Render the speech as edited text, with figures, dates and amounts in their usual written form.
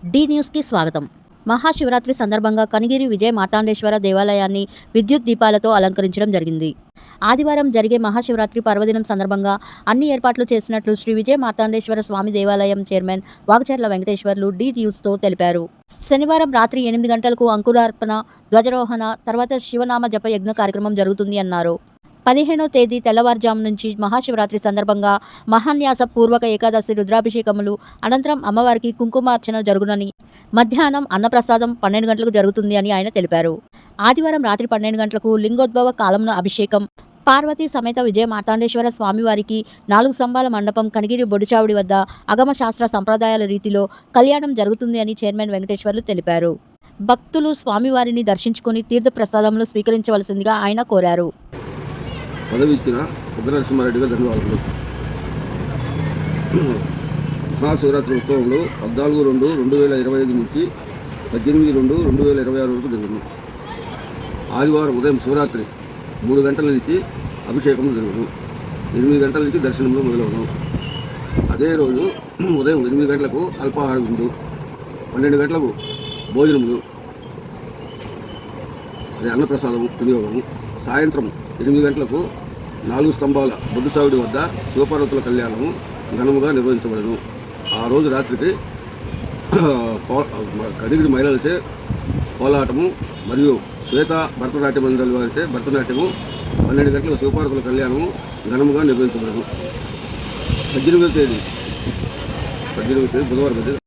D న్యూస్కి స్వాగతం. మహాశివరాత్రి సందర్భంగా కనిగిరి విజయ మార్తాండేశ్వర దేవాలయాన్ని విద్యుత్ దీపాలతో అలంకరించడం జరిగింది. ఆదివారం జరిగే మహాశివరాత్రి పర్వదినం సందర్భంగా అన్ని ఏర్పాట్లు చేసినట్లు శ్రీ విజయ మార్తాండేశ్వర స్వామి దేవాలయం చైర్మన్ వాగచర్ల వెంకటేశ్వర్లు డి న్యూస్తో తెలిపారు. శనివారం రాత్రి 8 గంటలకు అంకురార్పణ, ధ్వజారోహణ, తర్వాత శివనామ జప యజ్ఞ కార్యక్రమం జరుగుతుంది అన్నారు. 15వ తేదీ తెల్లవారుజాము నుంచి మహాశివరాత్రి సందర్భంగా మహాన్యాస పూర్వక ఏకాదశి రుద్రాభిషేకములు, అనంతరం అమ్మవారికి కుంకుమార్చన జరుగునని, మధ్యాహ్నం అన్నప్రసాదం 12 గంటలకు జరుగుతుంది అని ఆయన తెలిపారు. ఆదివారం రాత్రి 12 గంటలకు లింగోద్భవ కాలమున అభిషేకం, పార్వతీ సమేత విజయ మార్తాండేశ్వర స్వామివారికి 4 స్తంభాల మండపం కనిగిరి బొడిచావుడి వద్ద అగమ శాస్త్ర సంప్రదాయాల రీతిలో కళ్యాణం జరుగుతుంది అని చైర్మన్ వెంకటేశ్వర్లు తెలిపారు. భక్తులు స్వామివారిని దర్శించుకుని తీర్థ ప్రసాదములు స్వీకరించవలసిందిగా ఆయన కోరారు. పదవి ఇచ్చిన ఉగ్రనరసింహారెడ్డి గారు ధన్యవాదాలు. మహాశివరాత్రి ఉత్సవంలో 14/2/2025 నుంచి 18/2/2026 వరకు జరుగును. ఆదివారం ఉదయం శివరాత్రి 3 గంటల నుంచి అభిషేకం జరుగును. 8 గంటల నుంచి దర్శనంలో మొదలవును. అదే రోజు ఉదయం 8 గంటలకు అల్పాహారం విందు, 12 గంటలకు భోజనములు, అదే అన్నప్రసాదము వినియోగము. సాయంత్రం 8 గంటలకు 4 స్తంభాల బొద్దుసావిడి వద్ద శివపార్వతుల కళ్యాణము ఘనముగా నిర్వహించబడను. ఆ రోజు రాత్రికి కడిగిరి మహిళలచే కోలాటము మరియు శ్వేత భరతనాట్య మండలి వారిచే భరతనాట్యము, 12 గంటలకు శివపార్వతుల కళ్యాణము ఘనముగా నిర్వహించబడను. 18వ తేదీ బుధవారం